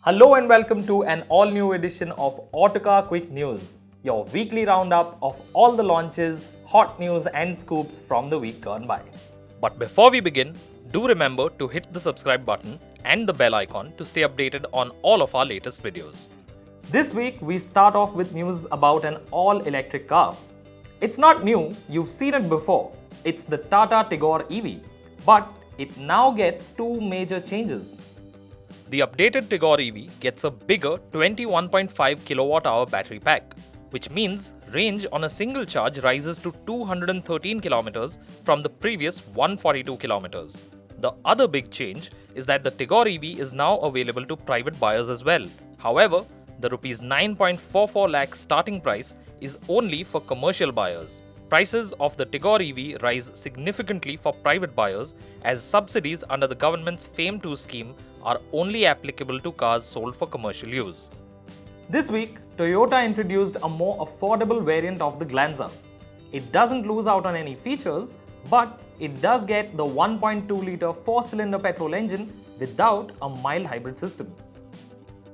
Hello and welcome to an all-new edition of Autocar Quick News, your weekly roundup of all the launches, hot news and scoops from the week gone by. But before we begin, do remember to hit the subscribe button and the bell icon to stay updated on all of our latest videos. This week we start off with news about an all-electric car. It's not new, you've seen it before. It's the Tata Tigor EV, but it now gets two major changes. The updated Tigor EV gets a bigger 21.5 kWh battery pack, which means range on a single charge rises to 213 km from the previous 142 km. The other big change is that the Tigor EV is now available to private buyers as well. However, the Rs 9.44 lakh starting price is only for commercial buyers. Prices of the Tigor EV rise significantly for private buyers as subsidies under the government's FAME 2 scheme are only applicable to cars sold for commercial use. This week, Toyota introduced a more affordable variant of the Glanza. It doesn't lose out on any features, but it does get the 1.2-litre 4-cylinder petrol engine without a mild hybrid system.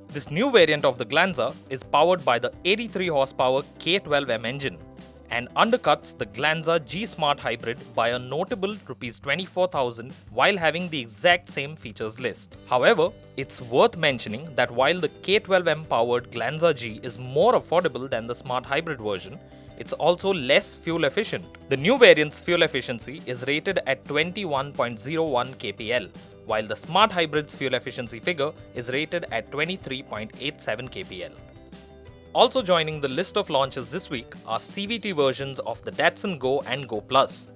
This new variant of the Glanza is powered by the 83 horsepower K12M engine and undercuts the Glanza G Smart Hybrid by a notable Rs 24,000 while having the exact same features list. However, it's worth mentioning that while the K12M powered Glanza G is more affordable than the Smart Hybrid version, it's also less fuel efficient. The new variant's fuel efficiency is rated at 21.01 kpl, while the Smart Hybrid's fuel efficiency figure is rated at 23.87 kpl. Also joining the list of launches this week are CVT versions of the Datsun Go and Go Plus.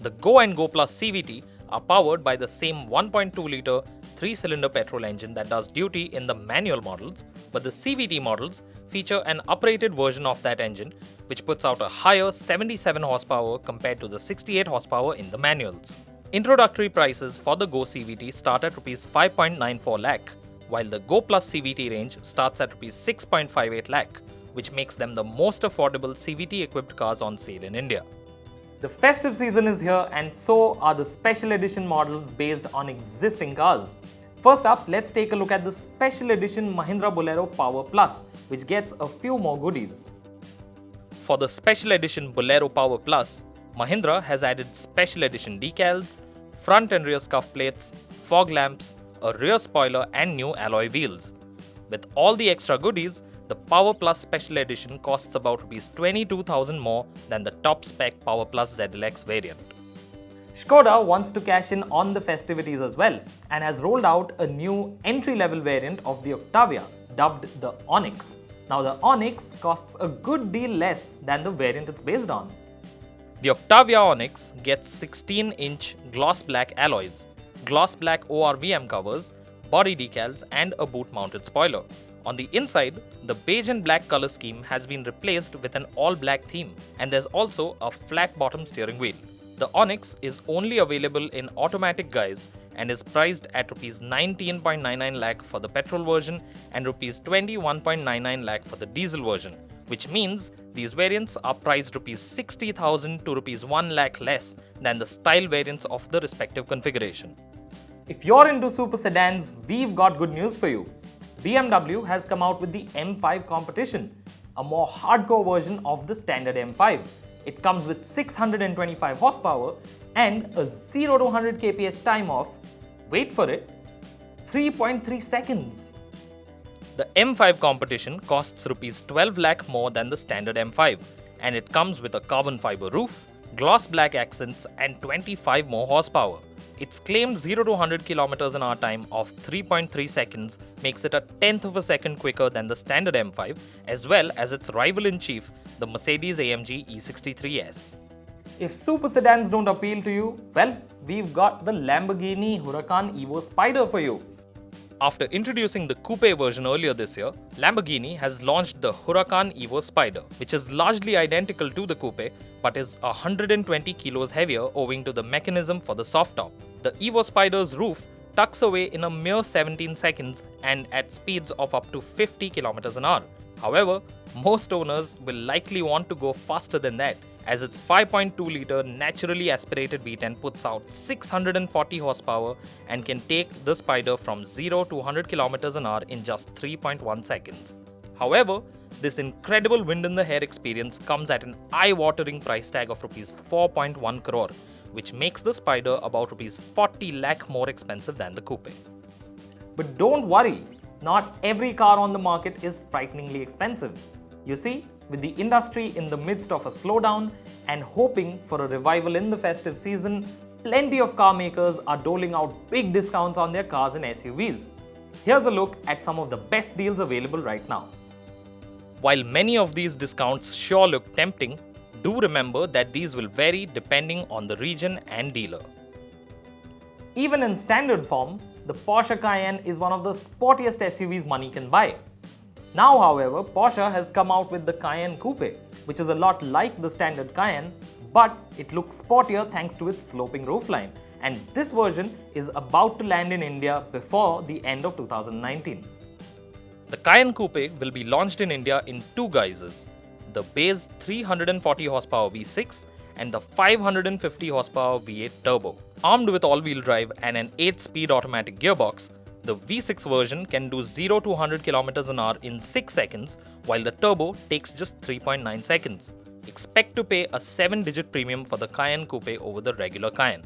The Go and Go Plus CVT are powered by the same 1.2-litre 3-cylinder petrol engine that does duty in the manual models, but the CVT models feature an uprated version of that engine which puts out a higher 77 horsepower compared to the 68 horsepower in the manuals. Introductory prices for the Go CVT start at Rs 5.94 lakh. While the Go Plus CVT range starts at Rs 6.58 lakh, which makes them the most affordable CVT-equipped cars on sale in India. The festive season is here and so are the special edition models based on existing cars. First up, let's take a look at the special edition Mahindra Bolero Power Plus, which gets a few more goodies. For the special edition Bolero Power Plus, Mahindra has added special edition decals, front and rear scuff plates, fog lamps, a rear spoiler and new alloy wheels. With all the extra goodies, the Power Plus Special Edition costs about Rs 22,000 more than the top spec Power Plus ZLX variant. Skoda wants to cash in on the festivities as well and has rolled out a new entry-level variant of the Octavia, dubbed the Onyx. Now the Onyx costs a good deal less than the variant it's based on. The Octavia Onyx gets 16-inch gloss black alloys, gloss black ORVM covers, body decals and a boot-mounted spoiler. On the inside, the beige and black color scheme has been replaced with an all-black theme, and there's also a flat-bottom steering wheel. The Onyx is only available in automatic guise and is priced at Rs 19.99 lakh for the petrol version and Rs 21.99 lakh for the diesel version, which means these variants are priced Rs 60,000 to Rs 1 lakh less than the style variants of the respective configuration. If you're into super sedans, we've got good news for you. BMW has come out with the M5 competition, a more hardcore version of the standard M5. It comes with 625 horsepower and a 0 to 100 kph time of, wait for it, 3.3 seconds. The M5 competition costs Rs 12 lakh more than the standard M5, and it comes with a carbon fiber roof, gloss black accents and 25 more horsepower. Its claimed 0 to 100 km/h time of 3.3 seconds makes it a tenth of a second quicker than the standard M5 as well as its rival-in-chief, the Mercedes-AMG E63S. If super sedans don't appeal to you, well, we've got the Lamborghini Huracan Evo Spider for you. After introducing the coupe version earlier this year, Lamborghini has launched the Huracan Evo Spider, which is largely identical to the coupe but is 120 kilos heavier owing to the mechanism for the soft top. The Evo Spider's roof tucks away in a mere 17 seconds and at speeds of up to 50 km/h. However, most owners will likely want to go faster than that as its 5.2-litre naturally aspirated V10 puts out 640 horsepower and can take the Spider from 0 to 100 km an hour in just 3.1 seconds. However, this incredible wind in the hair experience comes at an eye-watering price tag of Rs 4.1 crore, which makes the Spider about Rs 40 lakh more expensive than the coupe. But don't worry, not every car on the market is frighteningly expensive. You see, with the industry in the midst of a slowdown and hoping for a revival in the festive season, plenty of car makers are doling out big discounts on their cars and SUVs. Here's a look at some of the best deals available right now. While many of these discounts sure look tempting, do remember that these will vary depending on the region and dealer. Even in standard form, the Porsche Cayenne is one of the sportiest SUVs money can buy. Now, however, Porsche has come out with the Cayenne Coupe, which is a lot like the standard Cayenne, but it looks sportier thanks to its sloping roofline, and this version is about to land in India before the end of 2019. The Cayenne Coupe will be launched in India in two guises, the base 340 horsepower V6 and the 550 horsepower V8 turbo. Armed with all-wheel drive and an 8-speed automatic gearbox, the V6 version can do 0 to 100 km an hour in 6 seconds, while the turbo takes just 3.9 seconds. Expect to pay a 7-digit premium for the Cayenne Coupe over the regular Cayenne.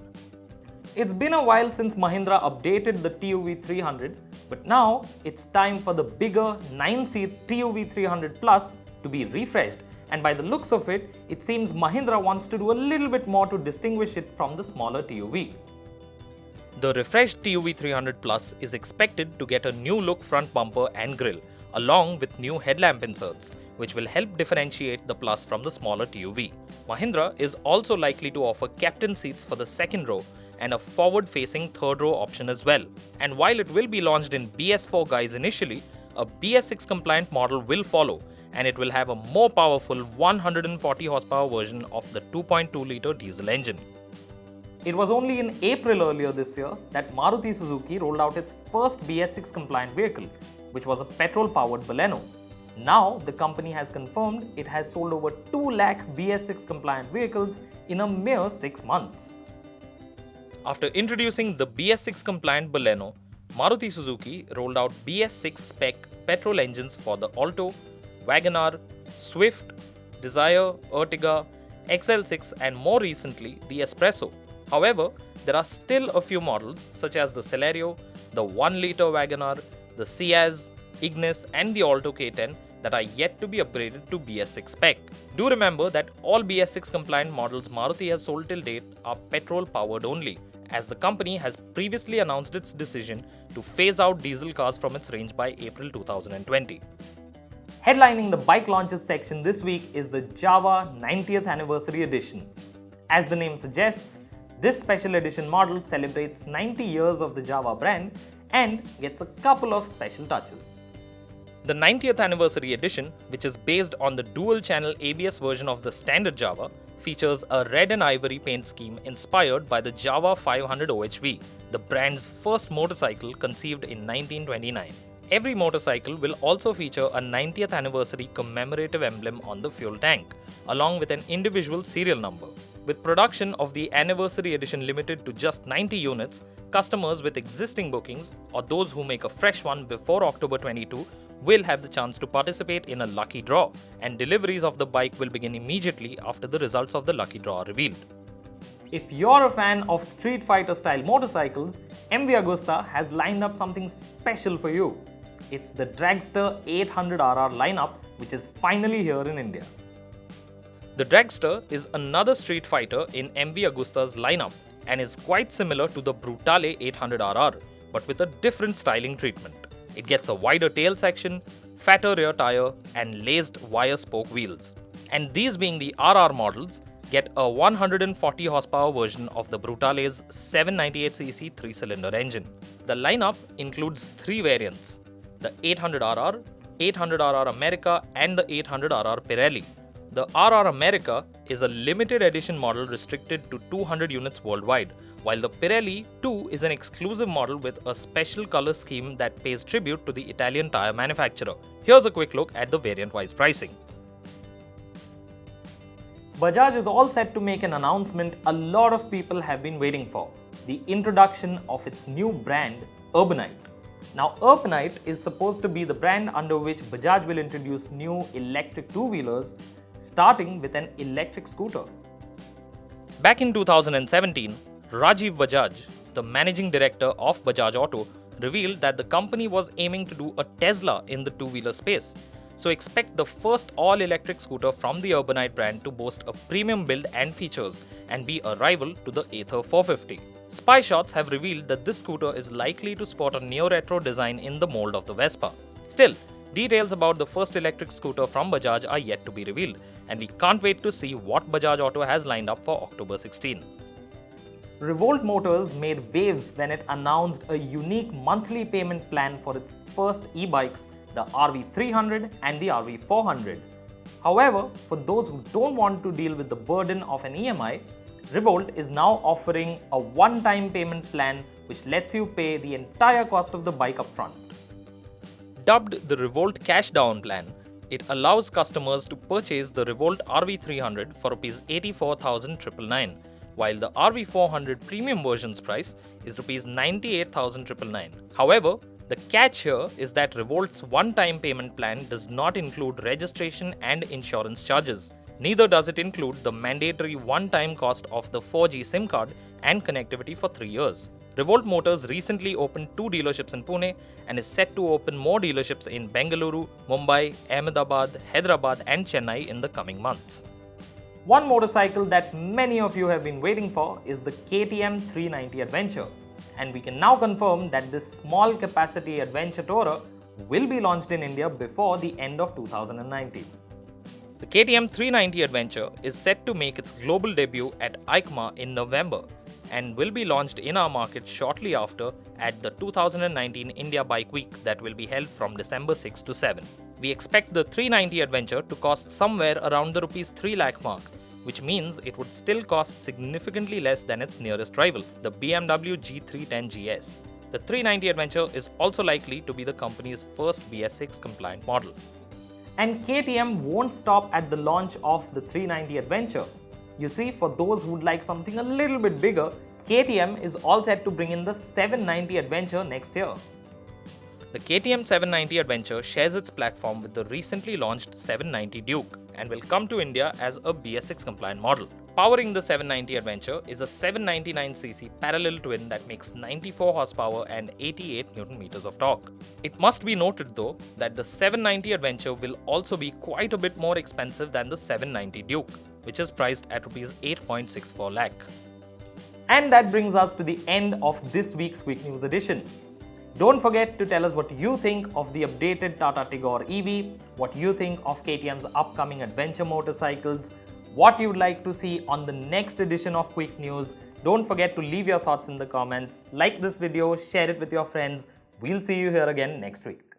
It's been a while since Mahindra updated the TUV 300, but now it's time for the bigger 9-seat TUV 300 Plus to be refreshed, and by the looks of it, it seems Mahindra wants to do a little bit more to distinguish it from the smaller TUV. The refreshed TUV 300 Plus is expected to get a new look front bumper and grille, along with new headlamp inserts, which will help differentiate the Plus from the smaller TUV. Mahindra is also likely to offer captain seats for the second row and a forward-facing third row option as well. And while it will be launched in BS4 guise initially, a BS6 compliant model will follow, and it will have a more powerful 140 horsepower version of the 2.2-litre diesel engine. It was only in April earlier this year that Maruti Suzuki rolled out its first BS6 compliant vehicle, which was a petrol-powered Baleno. Now, the company has confirmed it has sold over 2 lakh BS6 compliant vehicles in a mere 6 months. After introducing the BS6 compliant Baleno, Maruti Suzuki rolled out BS6 spec petrol engines for the Alto, WagonR, Swift, Dzire, Ertiga, XL6 and more recently the Espresso. However, there are still a few models such as the Celerio, the 1-litre WagonR, the Ciaz, Ignis and the Alto K10 that are yet to be upgraded to BS6 spec. Do remember that all BS6 compliant models Maruti has sold till date are petrol powered only, as the company has previously announced its decision to phase out diesel cars from its range by April 2020. Headlining the bike launches section this week is the Jawa 90th Anniversary Edition. As the name suggests, this special edition model celebrates 90 years of the Jawa brand and gets a couple of special touches. The 90th Anniversary Edition, which is based on the dual-channel ABS version of the standard Jawa, features a red and ivory paint scheme inspired by the Jawa 500 OHV, the brand's first motorcycle conceived in 1929. Every motorcycle will also feature a 90th anniversary commemorative emblem on the fuel tank, along with an individual serial number. With production of the Anniversary Edition limited to just 90 units, customers with existing bookings or those who make a fresh one before October 22 will have the chance to participate in a lucky draw, and deliveries of the bike will begin immediately after the results of the lucky draw are revealed. If you're a fan of Street Fighter style motorcycles, MV Agusta has lined up something special for you. It's the Dragster 800RR lineup, which is finally here in India. The Dragster is another street fighter in MV Agusta's lineup and is quite similar to the Brutale 800RR, but with a different styling treatment. It gets a wider tail section, fatter rear tire and laced wire spoke wheels. And these being the RR models, get a 140 horsepower version of the Brutale's 798cc 3-cylinder engine. The lineup includes 3 variants: the 800RR, 800RR America and the 800RR Pirelli. The RR America is a limited edition model restricted to 200 units worldwide, while the Pirelli 2 is an exclusive model with a special color scheme that pays tribute to the Italian tire manufacturer. Here's a quick look at the variant-wise pricing. Bajaj is all set to make an announcement a lot of people have been waiting for, the introduction of its new brand, Urbanite. Now, Urbanite is supposed to be the brand under which Bajaj will introduce new electric two-wheelers, starting with an electric scooter. Back in 2017, Rajiv Bajaj, the managing director of Bajaj Auto, revealed that the company was aiming to do a Tesla in the two-wheeler space. So expect the first all-electric scooter from the Urbanite brand to boast a premium build and features and be a rival to the Ather 450. Spy shots have revealed that this scooter is likely to sport a neo-retro design in the mold of the Vespa. Still, details about the first electric scooter from Bajaj are yet to be revealed, and we can't wait to see what Bajaj Auto has lined up for October 16. Revolt Motors made waves when it announced a unique monthly payment plan for its first e-bikes, the RV300 and the RV400. However, for those who don't want to deal with the burden of an EMI, Revolt is now offering a one-time payment plan which lets you pay the entire cost of the bike upfront. Dubbed the Revolt Cash Down Plan, it allows customers to purchase the Revolt RV300 for Rs 84,999, while the RV400 premium version's price is Rs 98,999. However, the catch here is that Revolt's one-time payment plan does not include registration and insurance charges. Neither does it include the mandatory one-time cost of the 4G SIM card and connectivity for 3 years. Revolt Motors recently opened 2 dealerships in Pune and is set to open more dealerships in Bengaluru, Mumbai, Ahmedabad, Hyderabad and Chennai in the coming months. One motorcycle that many of you have been waiting for is the KTM 390 Adventure, and we can now confirm that this small capacity adventure tourer will be launched in India before the end of 2019. The KTM 390 Adventure is set to make its global debut at EICMA in November and will be launched in our market shortly after at the 2019 India Bike Week that will be held from December 6 to 7. We expect the 390 Adventure to cost somewhere around the Rs 3 lakh mark, which means it would still cost significantly less than its nearest rival, the BMW G310 GS. The 390 Adventure is also likely to be the company's first BS6 compliant model. And KTM won't stop at the launch of the 390 Adventure. You see, for those who'd like something a little bit bigger, KTM is all set to bring in the 790 Adventure next year. The KTM 790 Adventure shares its platform with the recently launched 790 Duke and will come to India as a BS6 compliant model. Powering the 790 Adventure is a 799cc parallel twin that makes 94 horsepower and 88 Nm of torque. It must be noted though that the 790 Adventure will also be quite a bit more expensive than the 790 Duke, which is priced at Rs 8.64 lakh. And that brings us to the end of this week's Quick News edition. Don't forget to tell us what you think of the updated Tata Tigor EV, what you think of KTM's upcoming adventure motorcycles, what you'd like to see on the next edition of Quick News. Don't forget to leave your thoughts in the comments, like this video, share it with your friends. We'll see you here again next week.